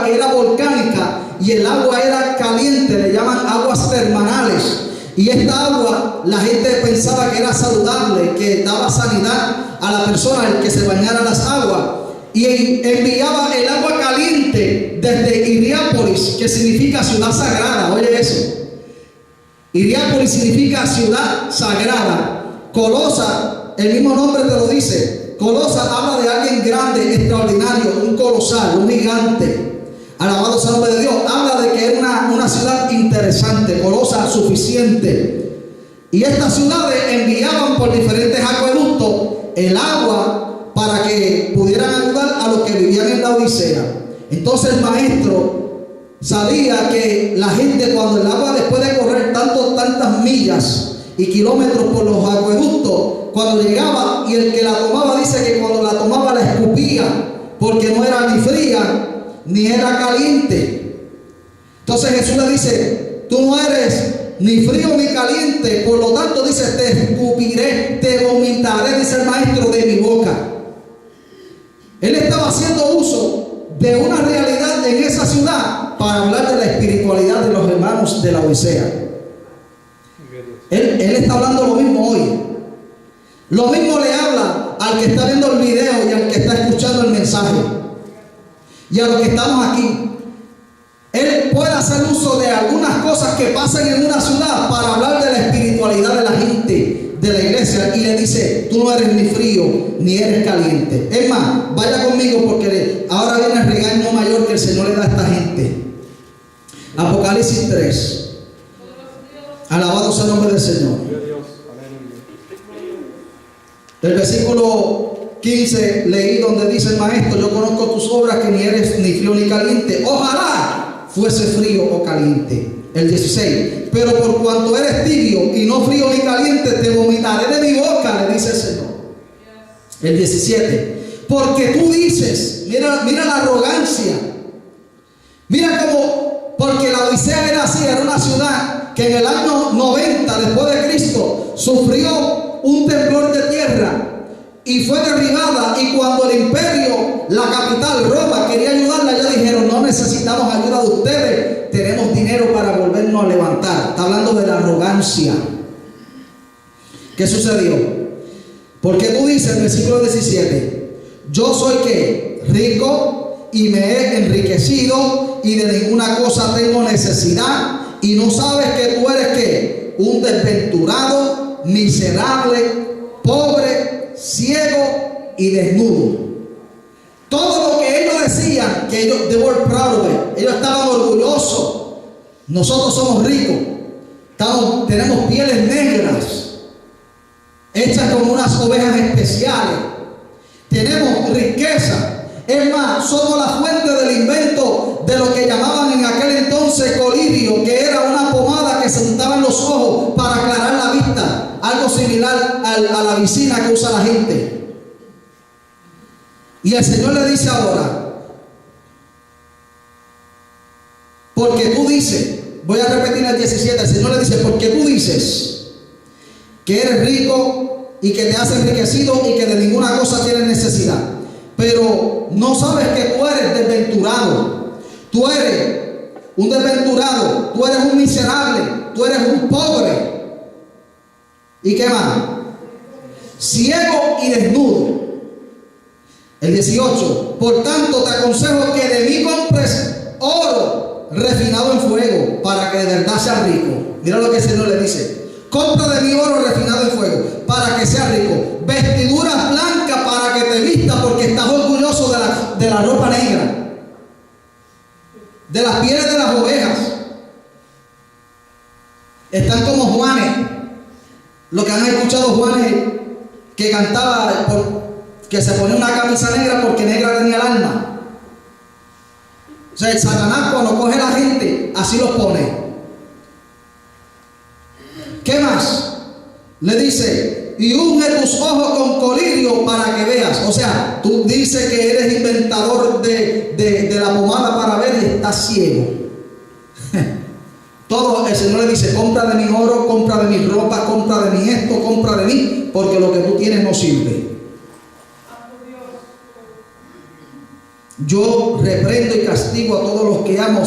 y el agua era caliente, le llaman aguas termales. Y esta agua la gente pensaba que era saludable, que daba sanidad a la persona el que se bañara en las aguas. Y enviaba el agua caliente desde Hiriápolis, que significa ciudad sagrada. Oye eso. Hiriápolis significa ciudad sagrada. Colosa, el mismo nombre te lo dice. Colosa habla de alguien grande, extraordinario, un colosal, un gigante. Alabado sea el nombre de Dios. Habla de que era una ciudad interesante, Colosa, suficiente. Y estas ciudades enviaban por diferentes acueductos el agua para que pudieran ayudar a los que vivían en la Odisea. Entonces el maestro sabía que la gente, cuando el agua, después de correr tantas millas y kilómetros por los acueductos, cuando llegaba y el que la tomaba, dice que cuando la tomaba la escupía, porque no era ni fría ni era caliente. Entonces Jesús le dice: tú no eres ni frío ni caliente, por lo tanto dice: te escupiré, te vomitaré, dice el maestro, de mi boca. Él estaba haciendo uso de una realidad en esa ciudad para hablar de la espiritualidad de los hermanos de la Odisea. Él está hablando lo mismo hoy. Lo mismo le habla al que está viendo el video y al que está escuchando el mensaje, y a los que estamos aquí. Él puede hacer uso de algunas cosas que pasan en una ciudad para hablar de la espiritualidad de la gente, de la iglesia, y le dice: tú no eres ni frío ni eres caliente. Es más, vaya conmigo, porque ahora viene el regaño mayor que el Señor le da a esta gente. Apocalipsis 3. Alabado sea el nombre del Señor. El versículo 15 leí donde dice el maestro: yo conozco tus obras, que ni eres ni frío ni caliente. Ojalá fuese frío o caliente. El 16: pero por cuanto eres tibio y no frío ni caliente, te vomitaré de mi boca, le dice el Señor. El 17: porque tú dices, mira la arrogancia, mira cómo, porque la Odisea era así, era una ciudad que en el año 90 después de Cristo sufrió un temblor de tierra y fue derribada, y cuando el imperio, la capital Roma, quería ayudarla, ya dijeron: no necesitamos ayuda de ustedes, tenemos dinero para volvernos a levantar. Está hablando de la arrogancia. ¿Qué sucedió? Porque tú dices, en el versículo 17: yo soy ¿qué? Rico y me he enriquecido y de ninguna cosa tengo necesidad, y no sabes que tú eres ¿qué? Un desventurado, miserable, pobre, ciego y desnudo. Todo lo que ellos decían, que ellos, they were proud of it, ellos estaban orgullosos. Nosotros somos ricos, tenemos pieles negras, hechas como unas ovejas especiales, tenemos riqueza. Es más, somos la fuente del invento de lo que llamaban en aquel entonces colirio, que era una pomada que se untaba en los ojos para aclarar la vista, algo similar a la visina que usa la gente. Y el Señor le dice ahora: porque tú dices, voy a repetir el 17, el Señor le dice: porque tú dices que eres rico y que te has enriquecido y que de ninguna cosa tienes necesidad, pero no sabes que tú eres desventurado, tú eres un desventurado, tú eres un miserable, tú eres un pobre. ¿Y qué más? Ciego y desnudo. El 18: por tanto te aconsejo que de mí compres oro refinado en fuego, para que de verdad seas rico. Mira lo que el Señor le dice: compra de mí oro refinado en fuego, para que seas rico. Vestiduras blancas, para que te vistas, porque estás orgulloso de la ropa negra, de las pieles de las ovejas. Están como Juanes, lo que han escuchado Juanes, que cantaba que se ponía una camisa negra porque negra tenía el alma. O sea, el Satanás, cuando coge a la gente, así los pone. ¿Qué más? Le dice: y unge tus ojos con colirio para que veas. O sea, tú dices que eres inventador de la pomada para ver y estás ciego. Todo el Señor le dice: compra de mi oro, compra de mi ropa, compra de mi esto, compra de mí, porque lo que tú tienes no sirve. Yo reprendo y castigo a todos los que amo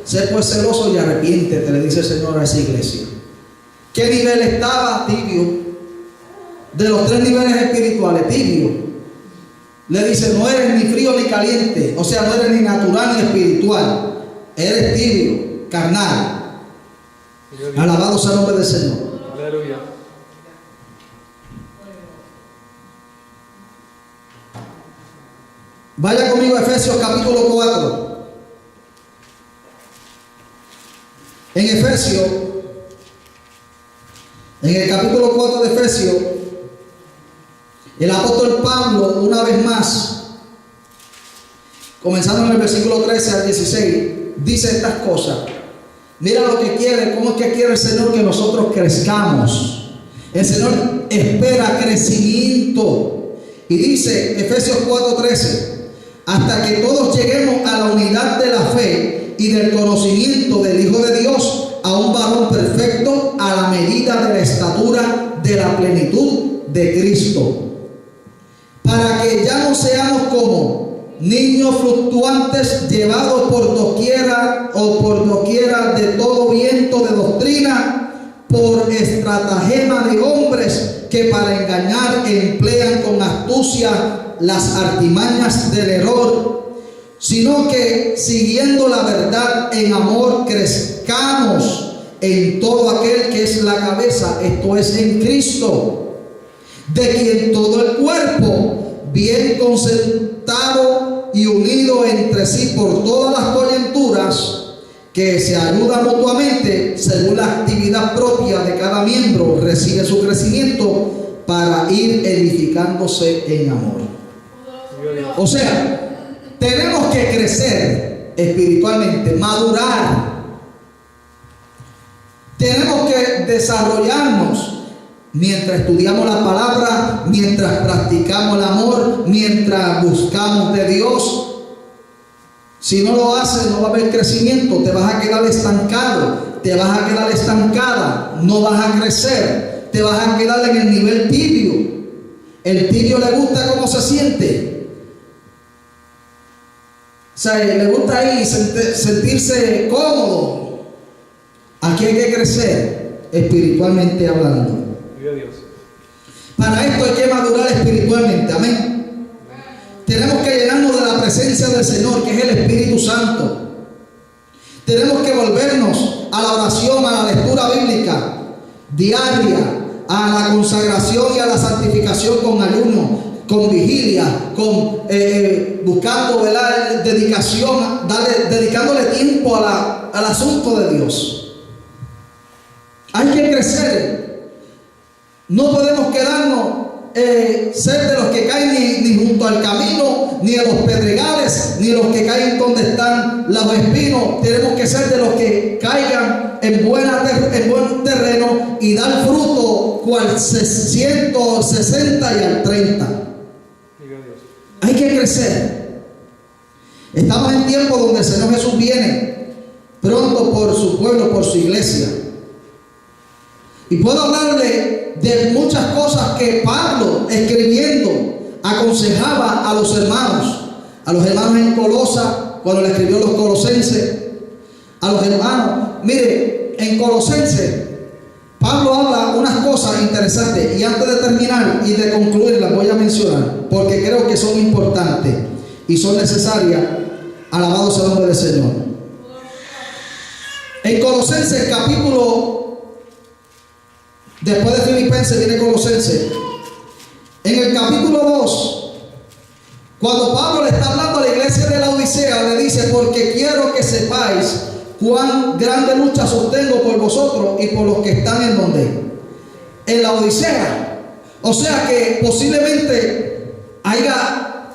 sé pues celoso y arrepiéntete, le dice el Señor a esa iglesia. ¿Qué nivel estaba? Tibio. De los 3 niveles espirituales, tibio. Le dice, no eres ni frío ni caliente, o sea, no eres ni natural ni espiritual, eres tibio, carnal. Alabado sea el nombre del Señor. Aleluya. Vaya conmigo a Efesios capítulo 4. En Efesios, en el capítulo 4 de Efesios, el apóstol Pablo, una vez más, comenzando en el versículo 13 al 16, dice estas cosas. Mira lo que quiere, cómo es que quiere el Señor que nosotros crezcamos. El Señor espera crecimiento. Y dice Efesios 4:13, hasta que todos lleguemos a la unidad de la fe y del conocimiento del Hijo de Dios, a un varón perfecto, a la medida de la estatura de la plenitud de Cristo, para que ya no seamos como niños fluctuantes, llevados por doquiera de todo viento de doctrina, por estratagema de hombres que para engañar emplean con astucia las artimañas del error, sino que siguiendo la verdad en amor crezcamos en todo aquel que es la cabeza, esto es en Cristo, de quien todo el cuerpo, bien concertado y unido entre sí por todas las coyunturas, que se ayuda mutuamente según la actividad propia de cada miembro, recibe su crecimiento para ir edificándose en amor. O sea, tenemos que crecer espiritualmente, madurar. Tenemos que desarrollarnos mientras estudiamos la palabra, mientras practicamos el amor, mientras buscamos de Dios. Si no lo haces, no va a haber crecimiento, te vas a quedar estancado, te vas a quedar estancada, no vas a crecer, te vas a quedar en el nivel tibio. El tibio le gusta cómo se siente. O sea, le gusta ahí sentirse cómodo. Aquí hay que crecer espiritualmente hablando. Para esto hay que madurar espiritualmente, amén. Tenemos que llenarnos de la presencia del Señor, que es el Espíritu Santo. Tenemos que volvernos a la oración, a la lectura bíblica diaria, a la consagración y a la santificación con ayuno, con vigilia, con buscando, ¿verdad?, dedicación, dedicándole tiempo al asunto de Dios. Hay que crecer. No podemos quedarnos ser de los que caen ni junto al camino, ni en los pedregales, ni los que caen donde están los espinos. Tenemos que ser de los que caigan en buen terreno y dar fruto cual 160 y al 30. Hay que crecer. Estamos en tiempos donde el Señor Jesús viene pronto por su pueblo, por su iglesia. Y puedo hablarle de muchas cosas que Pablo, escribiendo, aconsejaba a los hermanos en Colosa, cuando le escribió a los colosenses, a los hermanos. Mire, en Colosenses, Pablo habla unas cosas interesantes, y antes de terminar y de concluir las voy a mencionar, porque creo que son importantes y son necesarias. Alabado sea el nombre del Señor. En Colosenses capítulo, después de Filipenses viene Colosenses. En el capítulo 2, cuando Pablo le está hablando a la iglesia de la Odisea, le dice: porque quiero que sepáis cuán grande lucha sostengo por vosotros y por los que están en la Odisea. O sea que posiblemente haya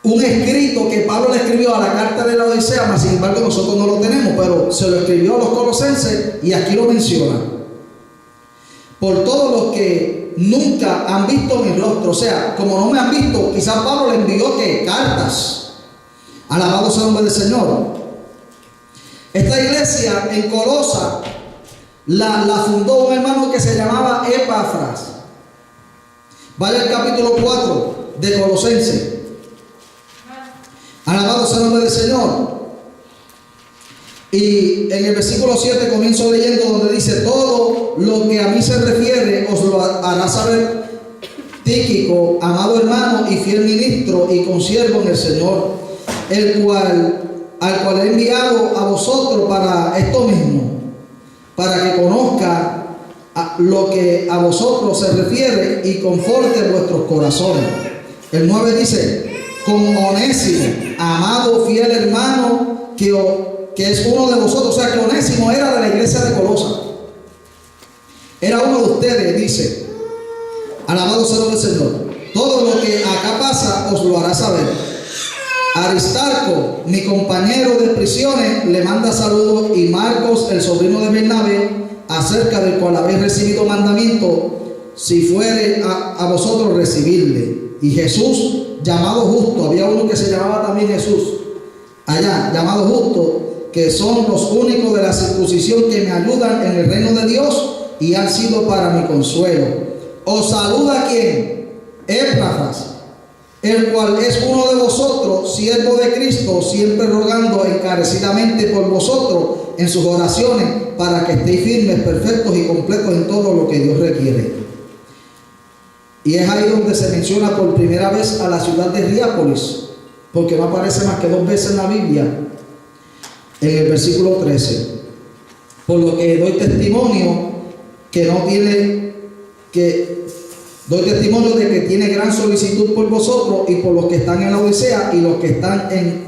un escrito que Pablo le escribió a la carta de la Odisea, mas sin embargo nosotros no lo tenemos, pero se lo escribió a los colosenses y aquí lo menciona: por todos los que nunca han visto mi rostro. O sea, como no me han visto, quizás Pablo le envió cartas. Alabado sea el nombre del Señor. Esta iglesia en Colosa la fundó un hermano que se llamaba Epafras. Vaya al capítulo 4 de Colosenses. Alabado sea el nombre del Señor. Y en el versículo 7 comienzo leyendo donde dice: todo lo que a mí se refiere os lo hará saber Tíquico, amado hermano y fiel ministro y consiervo en el Señor, al cual he enviado a vosotros para esto mismo, para que conozca lo que a vosotros se refiere y conforte vuestros corazones. El 9 dice: con Onésimo, amado fiel hermano, que es uno de vosotros. O sea que Onésimo era de la iglesia de Colosa, era uno de ustedes. Dice: alabado sea el Señor. Todo lo que acá pasa os lo hará saber. Aristarco, mi compañero de prisiones, le manda saludos, y Marcos, el sobrino de Bernabé, acerca del cual habéis recibido mandamiento, si fuere a vosotros recibirle. Y Jesús, llamado Justo, había uno que se llamaba también Jesús allá, llamado Justo, que son los únicos de la circuncisión que me ayudan en el reino de Dios y han sido para mi consuelo. Os saluda ¿quién? Epafras, el cual es uno de vosotros, siervo de Cristo, siempre rogando encarecidamente por vosotros en sus oraciones, para que estéis firmes, perfectos y completos en todo lo que Dios requiere. Y es ahí donde se menciona por primera vez a la ciudad de Riápolis, porque no aparece más que 2 veces en la Biblia, en el versículo 13. Por lo que doy testimonio de que tiene gran solicitud por vosotros y por los que están en la Odisea y los que están en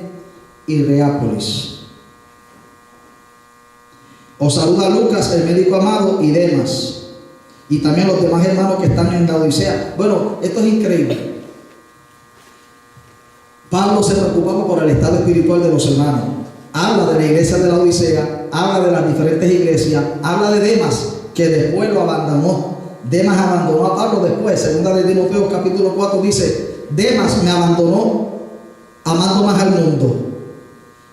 Hierapolis. Os saluda Lucas, el médico amado, y Demas, y también los demás hermanos que están en la Odisea. Bueno, esto es increíble. Pablo se preocupaba por el estado espiritual de los hermanos. Habla de la iglesia de la Odisea, habla de las diferentes iglesias, habla de Demas, que después lo abandonó. Demas abandonó a Pablo después. Segunda de Timoteo capítulo 4 dice: Demas me abandonó amando más al mundo.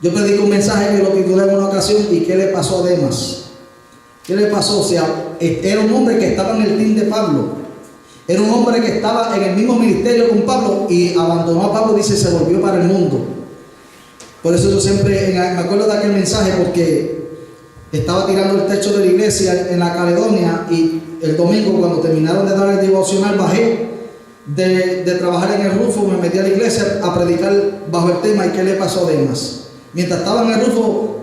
Yo predico un mensaje que lo titulé en una ocasión: ¿y qué le pasó a Demas? ¿Qué le pasó? O sea, era un hombre que estaba en el team de Pablo. Era un hombre que estaba en el mismo ministerio con Pablo y abandonó a Pablo, dice, se volvió para el mundo. Por eso yo siempre, me acuerdo de aquel mensaje, porque estaba tirando el techo de la iglesia en la Caledonia, y el domingo cuando terminaron de dar el devocional bajé de trabajar en el rufo, me metí a la iglesia a predicar bajo el tema: ¿y qué le pasó a Demas? Mientras estaba en el rufo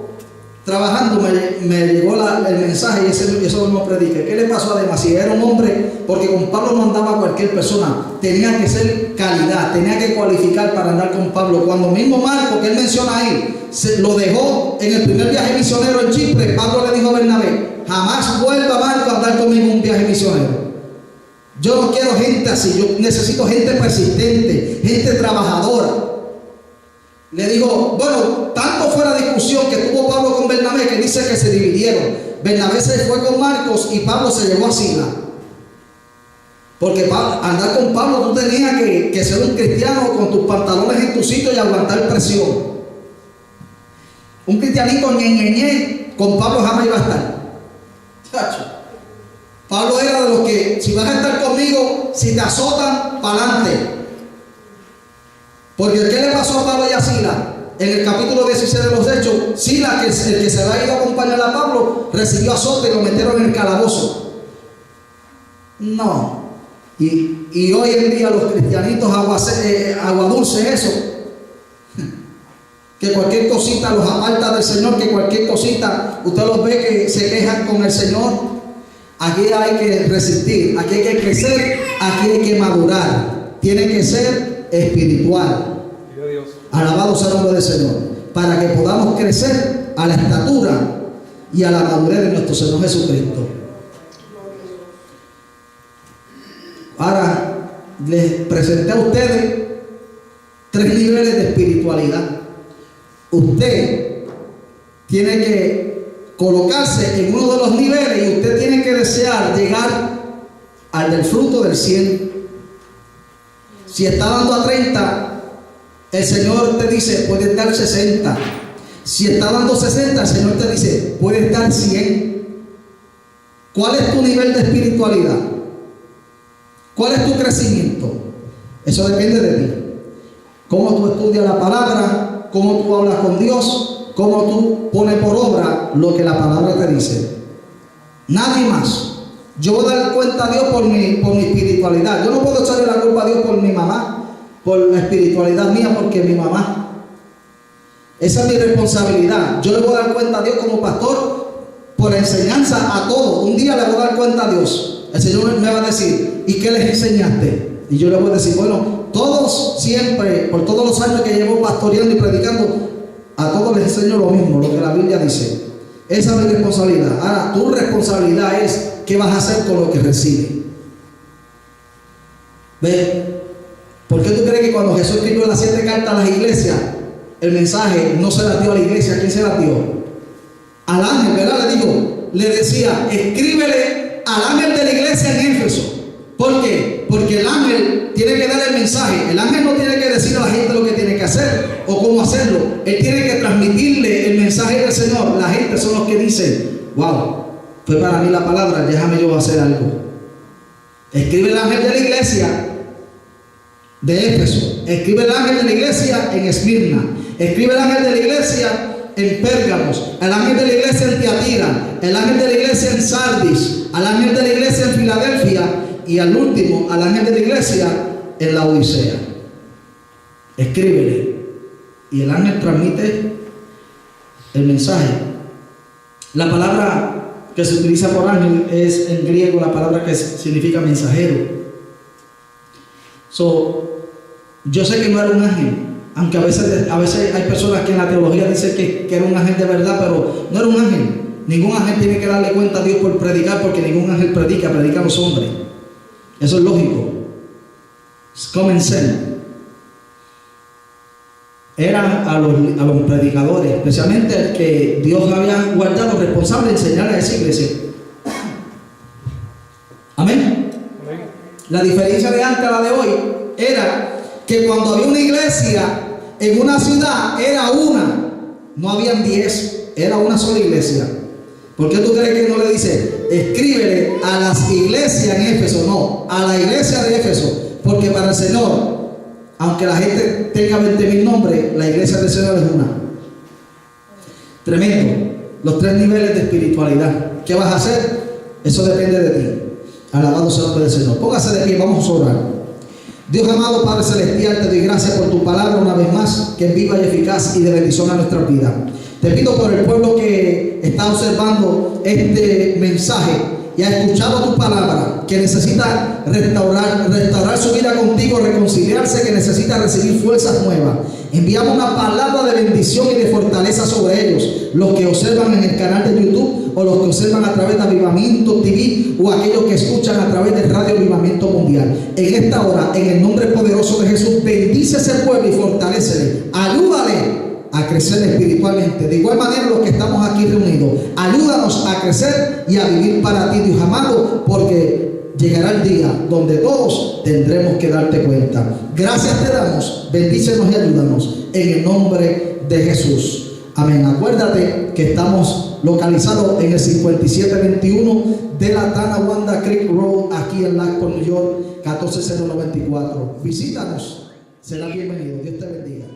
trabajando me llegó el mensaje, y eso mismo prediqué. ¿Qué le pasó a Demas? Si era un hombre, porque con Pablo no andaba cualquier persona, tenía que ser calidad, tenía que cualificar para andar con Pablo. Cuando mismo Marco, que él menciona ahí, lo dejó en el primer viaje misionero en Chipre, Pablo le dijo a Bernabé: jamás vuelva Marco a andar conmigo en un viaje misionero. Yo no quiero gente así, yo necesito gente persistente, gente trabajadora. Le dijo, bueno, tanto fue la discusión que tuvo Pablo con Bernabé, que dice que se dividieron. Bernabé se fue con Marcos y Pablo se llevó a Silas. Porque andar con Pablo, tú tenías que ser un cristiano con tus pantalones en tu sitio y aguantar presión. Un cristianito ñe, con Pablo jamás iba a estar. Chacho. Pablo era de los que, si vas a estar conmigo, si te azotan, para adelante. Porque ¿qué le pasó a Pablo y a Silas? En el capítulo 16 de los Hechos, Silas, el que se había ido a acompañar a Pablo, recibió azote y lo metieron en el calabozo. No. Y hoy en día los cristianitos agua dulce eso. Que cualquier cosita los aparta del Señor, que cualquier cosita, usted los ve que se quejan con el Señor. Aquí hay que resistir, aquí hay que crecer, aquí hay que madurar. Tiene que ser espiritual. Alabado sea el nombre del Señor, para que podamos crecer a la estatura y a la madurez de nuestro Señor Jesucristo. Ahora les presenté a ustedes 3 niveles de espiritualidad. Usted tiene que colocarse en uno de los niveles y usted tiene que desear llegar al del fruto del 100. Si está dando a 30, el Señor te dice, puedes dar 60. Si está dando 60, el Señor te dice, puedes dar 100. ¿Cuál es tu nivel de espiritualidad? ¿Cuál es tu crecimiento? Eso depende de ti. Cómo tú estudias la palabra, cómo tú hablas con Dios, cómo tú pones por obra lo que la palabra te dice. Nadie más. Yo voy a dar cuenta a Dios por mi espiritualidad. Yo no puedo echarle la culpa a Dios por mi mamá, por la espiritualidad mía, porque mi mamá. Esa es mi responsabilidad. Yo le voy a dar cuenta a Dios como pastor por enseñanza a todos. Un día le voy a dar cuenta a Dios. El Señor me va a decir, ¿y qué les enseñaste? Y yo le voy a decir, bueno, todos siempre, por todos los años que llevo pastoreando y predicando, a todos les enseño lo mismo, lo que la Biblia dice. Esa es mi responsabilidad. Ahora, tu responsabilidad es qué vas a hacer con lo que recibes. ¿Ves? ¿Por qué tú crees que cuando Jesús escribió las 7 cartas a las iglesias, el mensaje no se las dio a la iglesia? ¿Quién se las dio? Al ángel, ¿verdad? Le decía, escríbele al ángel de la iglesia en Éfeso. ¿Por qué? Porque el ángel tiene que dar el mensaje. El ángel no tiene que decir a la gente lo que tiene que hacer o cómo hacerlo. Él tiene que transmitirle el mensaje del Señor. La gente son los que dicen, wow, fue para mí la palabra, déjame yo hacer algo. Escribe el ángel de la iglesia de Éfeso. Escribe el ángel de la iglesia en Esmirna. Escribe el ángel de la iglesia en Pérgamos, el ángel de la iglesia en Tiatira, el ángel de la iglesia en Sardis, al ángel de la iglesia en Filadelfia y al último, al ángel de la iglesia en la Odisea. Escríbele. Y el ángel transmite el mensaje. La palabra que se utiliza por ángel es en griego la palabra que significa mensajero. Yo sé que no era un ángel, aunque a veces hay personas que en la teología dicen que era un ángel de verdad, pero no era un ángel. Ningún ángel tiene que darle cuenta a Dios por predicar, porque ningún ángel predican los hombres. Eso es lógico. Es common sense. Eran a los predicadores, especialmente el que Dios había guardado responsable de enseñarle a esa iglesia. Amén. La diferencia de antes a la de hoy era que cuando había una iglesia en una ciudad, era una, no habían 10, era una sola iglesia. ¿Por qué tú crees que no le dice, escríbele a las iglesias en Éfeso? No, a la iglesia de Éfeso, porque para el Señor, aunque la gente tenga 20,000 nombres, la iglesia del Señor es una. Tremendo. Los 3 niveles de espiritualidad. ¿Qué vas a hacer? Eso depende de ti. Alabado sea el nombre del Señor. Póngase de pie, vamos a orar. Dios amado, Padre Celestial, te doy gracias por tu palabra una vez más, que es viva y eficaz y de bendición a nuestra vida. Te pido por el pueblo que está observando este mensaje y ha escuchado tu palabra, que necesita restaurar su vida contigo, reconciliarse, que necesita recibir fuerzas nuevas. Enviamos una palabra de bendición y de fortaleza sobre ellos, los que observan en el canal de YouTube o los que observan a través de Avivamiento TV o aquellos que escuchan a través de Radio Avivamiento Mundial. En esta hora, en el nombre poderoso de Jesús, bendice ese pueblo y fortalécele. Ayúdale a crecer espiritualmente. De igual manera, los que estamos aquí reunidos, ayúdanos a crecer y a vivir para ti, Dios amado, porque llegará el día donde todos tendremos que darte cuenta. Gracias te damos, bendícenos y ayúdanos en el nombre de Jesús. Amén. Acuérdate que estamos localizados en el 5721 de la Tonawanda Creek Road, aquí en Lockport, New York, 14094. Visítanos, será bienvenido. Dios te bendiga.